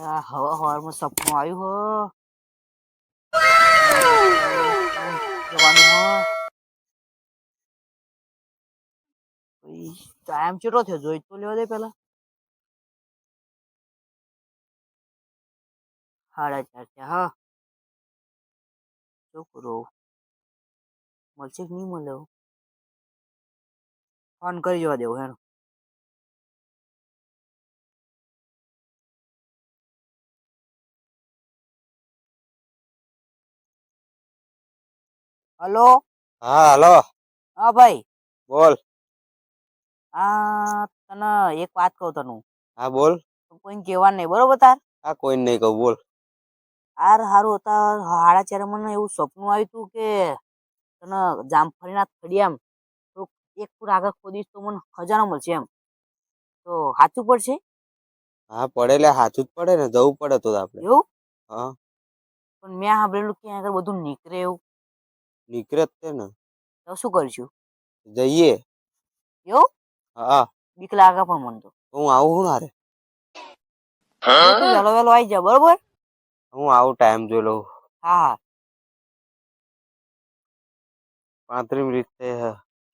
હવા હવારમાં સપનું આવ્યું હો જવાનું હો ટાઈમ ચેટલો થયો જોઈ તો લેવા દે પેલા 4:30 થયા હા શું કરું મળશે કે નહીં મળે ફોન કરી જવા દેવું હેનો હલો હા હલો હા ભાઈ બોલ તને એક વાત કહું તને હા બોલ કોઈને કહેવાનું નહીં બરોબર તાર હા કોઈ નહીં કહું બોલ હારું હતા 4:30 મને એવું સપનું આવ્યું તું કે તને જામફળીના થડિયામ એક ફૂટ આગળ ખોદીશ તો મને ખજાનો મળશે એમ તો સાચું પડશે હા પડે એટલે સાચું જ પડે ને જવું પડે તો આપણે એવું હા પણ મેં સાંભળેલું કે આગળ બધું નીકળે એવું નીકળે જ તે ને તો શું કરશું જઈએ એવું હા બીક લાગે પણ મને તો હું આવું હું હારે તું વહેલો વહેલો આવી જા બરોબર હું આવું ટાઈમ જોઈ લઉં હા 35 મિનિટ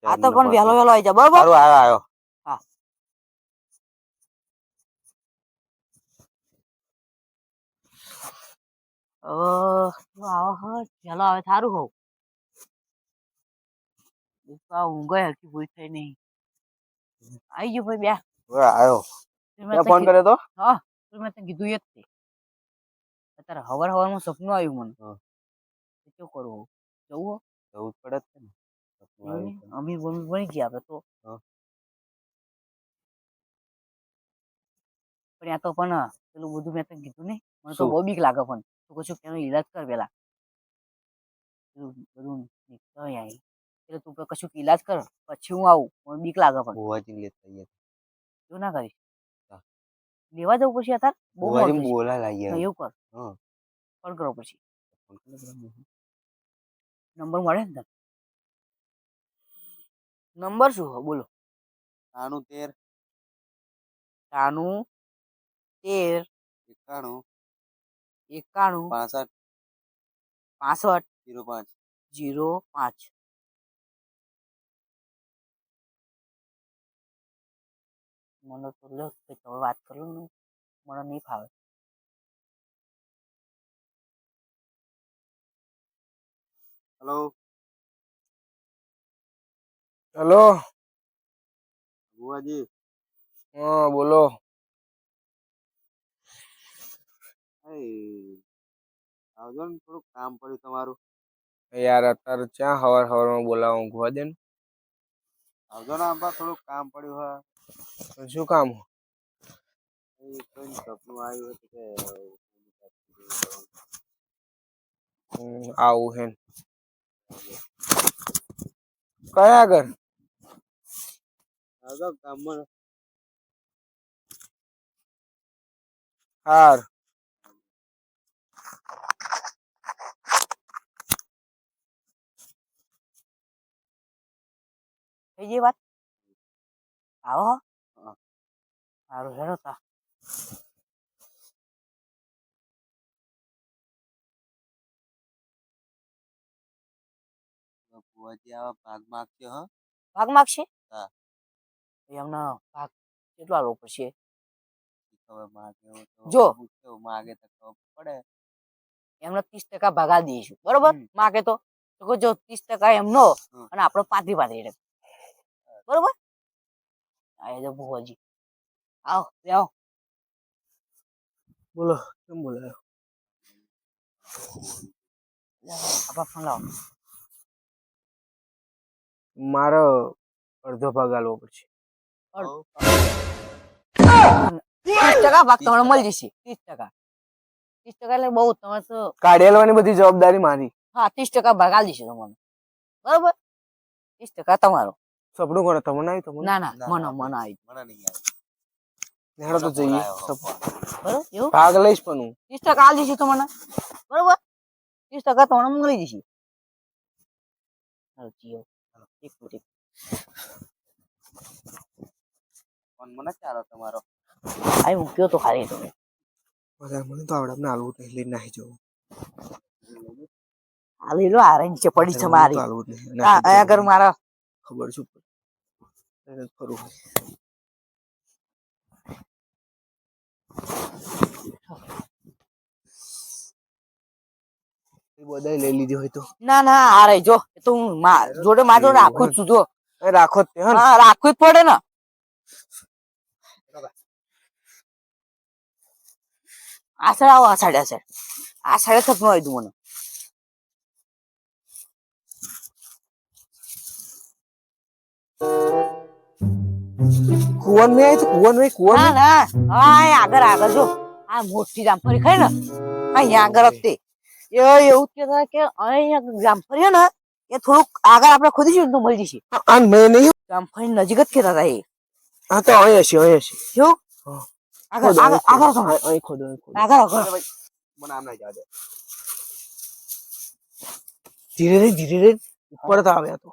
હા તો પણ વહેલો વહેલો આવી જા બરોબર સારું આવ્યો હા વહેલો આવે સારું હોઉં ઊંઘ હરકી પૂરી થઈ નહીં આવી ગયું ભાઈ આવ્યો મેં ફોન કર્યો તો હા મેં તને કીધું એ જ તે અત્યારે હવારમાં સપનું આવ્યું મને શું કરવું જવું જવું જ પડે જ ને અમીર બની ગયા આપડે તો પણ આ તો પણ પેલું બધું મેં તને કીધું નહીં મને તો બહુ બીક લાગે પણ તું કશું એનો ઈલાજ કર પેલા બધું એટલે તું કશું ઈલાજ કર પછી હું આવું મને બીક લાગે પણ એવું ના કરીશ લેવા જવું પછી અત્યારે બહુ મોડું એવું કર કોલ કરો પછી નંબર મળે ને નંબર શું બોલો 93 93 13 91 91 65 05 મને તો લો તમે વાત કરો ને મને નહીં ફાવે હેલો હેલો બુઆજી હા બોલો આવજો ને થોડુંક કામ પડ્યું તમારું યાર અત્યારે ક્યાં હવારમાં બોલાવો ઊંઘવા દે ને આવજો ને આંબા થોડુંક કામ પડ્યું હા શું કામ કોઈ સપનું આવ્યું હતું કે આવું હે કયા આગળ આવજો કામમાં હાર થઈ ગઈ વાત આવો સારું હેરો તા બુઆજી આવા ભાગ માગશે હા ભાગ માગશે હા એમનો ભાગ કેટલા લોકો છે હવે માગે જો માગે તો ખબર પડે એમને 30% ભાગા દઈશું બરોબર માગે તો જો 30% એમનો અને આપણો 35 બરોબર આ જો ભુવાજી આવો આવો બોલો કેમ બોલાયો આપા ફોન લાવો મારો અડધો ભાગ આલવો પડશે 30% ભાગ તમને મળી જશે 30%. 30% એટલે બહુ તમે તો કાઢેલવાની બધી જવાબદારી મારી. હા 30% ભાગ આલી દઈશું તમને બરોબર 30% તમારો. સપનું કરો તમને આવી તમને ના ના મને આવી હેડો તો જઈએ બરોબર એવું ભાગ લઈશ પણ હું 30% આલી દઈશું તમને બરોબર 30% તમને મળી જશે. હાલો જીઓ એક મિનિટ ફોન મને ચાલો તમારો આઈ મૂક્યો તો ખાલી તમે વધારે મને તો આવડે ને આલવું નહીં લઈને નાહી જવું. હાલી લો આરે નીચે પડી છે મને મારી તો આલવું જ નહીં. આ આયા ઘર મારા ખબર છું એને ફરું એ બધા લઈ લીધી હોય તો ના ના આ રહી જો એ તો હું જોડે માં જોડે રાખું જ છું જો રાખો જ તે હે ને? હા રાખવું જ પડે ને આ સાઈડ આવો આ સાઈડ સપનું આવી તું મને કુવન મેં આવી તો કુવન મેં કુવન ના ના હા એ આગળ જો આ મોટી જામફળી ખાય ને અહીંયા આગળ જ તે એ એવું જ કહેતા કે અહીંયા જામફળી હે ને એ થોડુંક આગળ આપણે ખોદીશું ને તો મળી જશે આન મેં નહીં જામફળી નજીક જ કહેતા હતા એ હા તો અહીં હશે શું હા. આગળ આગળ આગળ તમે અહીં ખોદો આગળ મને આમ નહીં જવા દે ધીરે રે ઉપર તો આવ્યા તો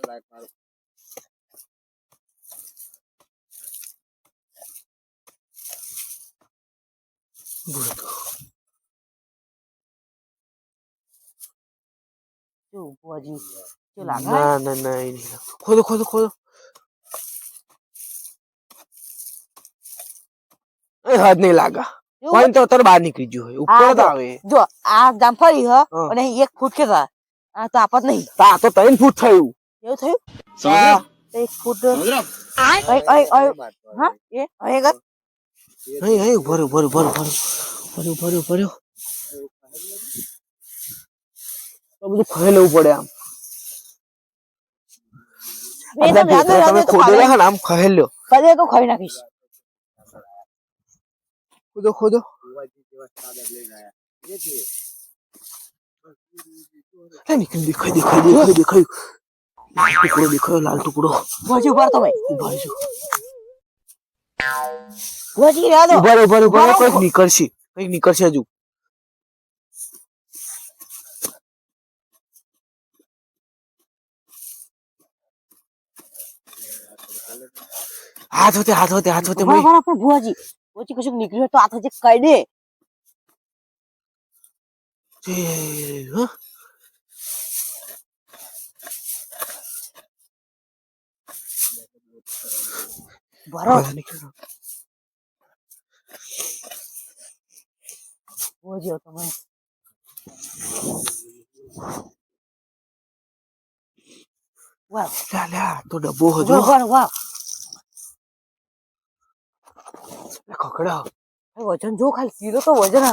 લાઈટ મારું શું બુઆજી શું લાગે ના ના ના એ નહીં ખોદો એ હાથ નહીં લાગા કોઈ તો અત્યારે બહાર નીકળી ગયું હોય ઉપર તો આવે જો આ જામફળી હ હા. અને 1 ફૂટ કેતા આ તો આપત નહીં આ તો 3 ફૂટ થયું એવું થયું 1 ફૂટ હા એ અહીં અહીં ભર્યું તો બધું ખાઈ લેવું પડે આમ તમે ખોદેલા હે ને આમ ખાઈ લ્યો કદે તો ખાઈ નાખીશ ખોદો ભુવાજી જેવા સાદા લઈને આયા એ છે દેખાયું ટુકડો દેખાયો લાલ ટુકડો બુઆજી ઉભા તમે ઉભા રહેજો બુઆજી રહ્યા દો ઉભા રહો કંઈક નીકળશે હજુ હાથ હોતે બરાબર પણ બુઆજી કશું નીકળ્યું તો હાથ કહી દે બરાબર બુઆજી તમે વાહ તો ડબ્બો હજુ વાહ ખકડા વજન જો ખાલી કિલો તો વજન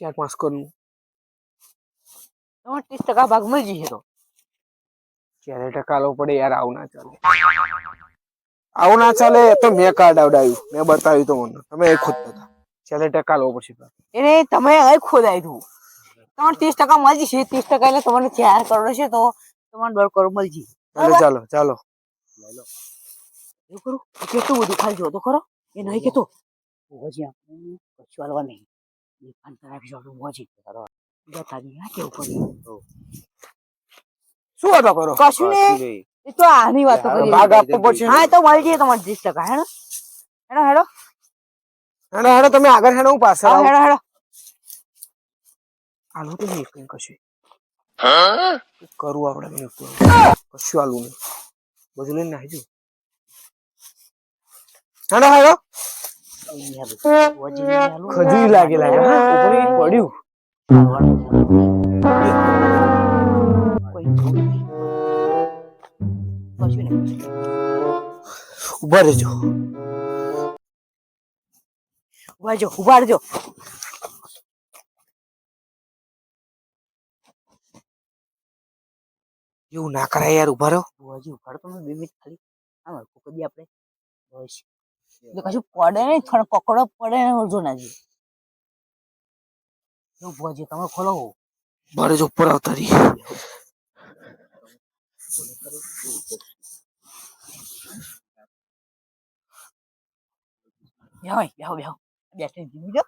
4-5 કરું તમારે 30% ભાગ મળી જશે તો 4% લો પડે યાર આવું ના ચાલે તો મેં કાર્ડ આવડાવ્યું મેં બતાવ્યું તો મને તમે એ ખોદતા હતા 4% લો પડશે એને તમે અહીં ખોદાય તું તમારે 30% મળી જશે 30% એટલે તમને 4 કરોડ હશે તો તમારે 1.5 કરોડ મળી જશે ચાલો એવું કરું કેટલું બધું ખાલી જો તો ખરો એ નહીં કેતો ભોજી કશું હાલવા નહીં શું વાતો કરો કશું ને એ તો આની વાતો કરી ભાગ આપવો પડશે હા એ તો મળી જશે તમારે 30% હેડો હેડો તમે આગળ હેડો હું પાછળ આવું હેડો આલું તો નહીં કઈ કશું કરું આપણે કશું આલું નહીં બધું લઈને નાખી હેડો ખજૂરી લાગે પડ્યું ઉભા રહેજો ઉભા રહેજો એવું ના કરાય યાર ઉભા રહો બુઆજી ઉભા રહો તમે 2 મિનિટ ખાલી આમ હરખું કરી દઈએ આપણે બસ જો કશું પડે નહીં થોડો પકડો પડે ને ઓળજો ના જોઈએ જો ભોજી તમે ખોલો મારે જો ઉપર આવતા રહી બેહો બેહો બેઠે જીવી દો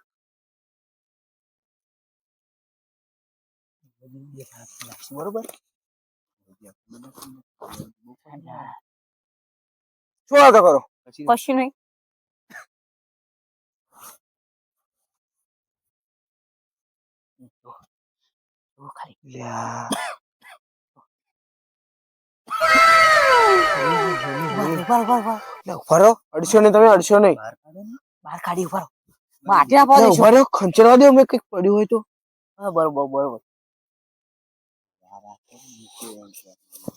બરોબર શું વાતો કરો કશું નહીં ખાલી લ્યા ઉભા રહો અડશો નહીં તમે અડશો નહીં બહાર કાઢી ઉભા રહો માટી ના પાડો ઉભા રહો ખંચરવા દો મેં કઈક પડ્યું હોય તો બરોબર બરોબર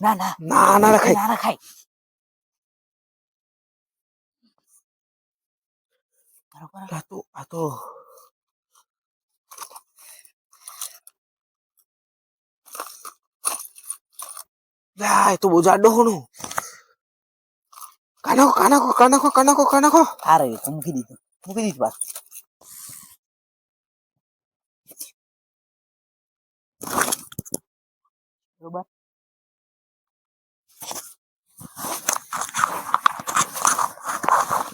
ના ના ના ના રખાય ના રખાય બરોબર આ તો એ તો બહુ જાડો હોનું કાનાકો આ રહ્યું તો મૂકી દીધું બસ બરોબર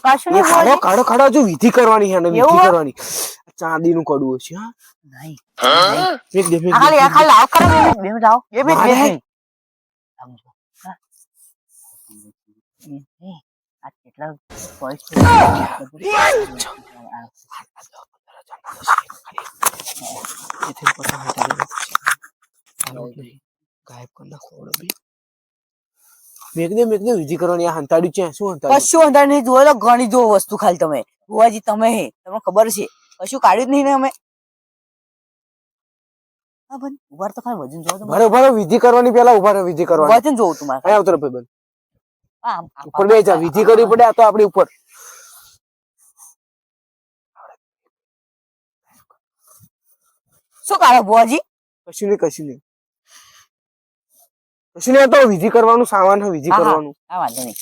કશું નહીં ભુવાજી. કાઢો હજુ વિધિ કરવાની છે વિધિ એવું? કરવાની ચાંદી નું કડવું છે હા નહીં ફેંક દે ફેંક આ ખાલી આ ખાલી લાવ કરો બે મિનિટ લાવો બે મિનિટ ના, સમજો હા આ કેટલા પોઈન્ટ ગાયબ કરી નાખો મેઘ દે વિધિ કરવાની આ હંતાડી છે શું હંતાડી કશું અંદર નહીં જોવો તો ઘણી જો વસ્તુ ખાલી તમે ભુવાજી તમે તમને ખબર છે કશું કાઢ્યું જ નહીં ને અમે હા ભાઈ ઉભા તો ખાલી વજન જોવો ઉભા રહો વિધિ કરવાની પેલા ઉભા રહો વિધિ કરવાની વજન જોવું તમારે અહીંયા આવતો રહો ભાઈબંધ આમ ઉપર બે જા વિધિ કરવી પડે આ તો આપણી ઉપર શું કાઢો ભુવાજી કશું નહીં આ તો વિધિ કરવાનું સામાન છે વિધિ હા, હા. કરવાનું હા વાંધો નહીં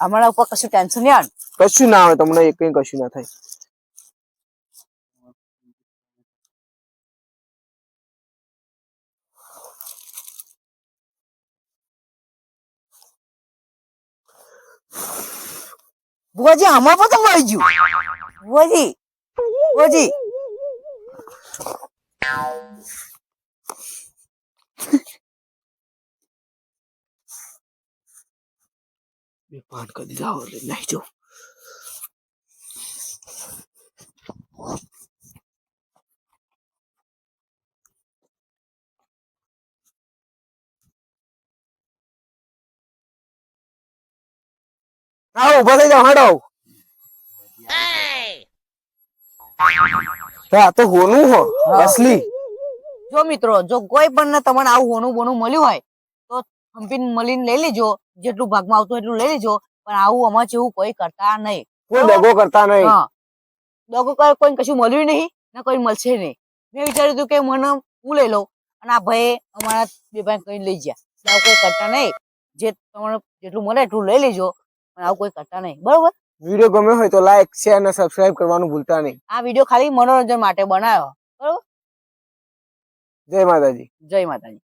અમારા ઉપર કશું ટેન્શન નહીં આવે કશું ના આવે તમને એક કશું ના થાય ભુવાજી આમાં પણ તો મળી ગયું ભુવાજી બે પાન કરી દીધા એટલે નાઈ જાઓ ઉભા થઈ જાઓ હાડો આ તો હોનું હો અસલી જો મિત્રો જો કોઈ પણ ને તમને આવું હોનું બોનું મળ્યું હોય તો હંપીને મળીને લઈ લેજો જેટલું ભાગમાં આવતું એટલું લઈ લેજો પણ આવું અમાર જેવું કોઈ કરતા નહીં કોઈ દગો કરતા નહીં હા દગો કોઈ કશું મળ્યું નહીં ને કોઈ મળશે નહીં મેં વિચાર્યું હતું કે મને હું લઈ લઉં અને આ ભાઈ અમારા બે ભાઈ કઈ લઈ ગયા આવું કોઈ કરતા નહીં જે તમને જેટલું મળે એટલું લઈ લેજો પણ આવું કોઈ કરતા નહીં બરોબર વિડીયો ગમે હોય તો લાઈક શેર અને સબસ્ક્રાઇબ કરવાનું ભૂલતા નહીં આ વિડીયો ખાલી મનોરંજન માટે બનાવ્યો બરોબર જય માતાજી જય માતાજી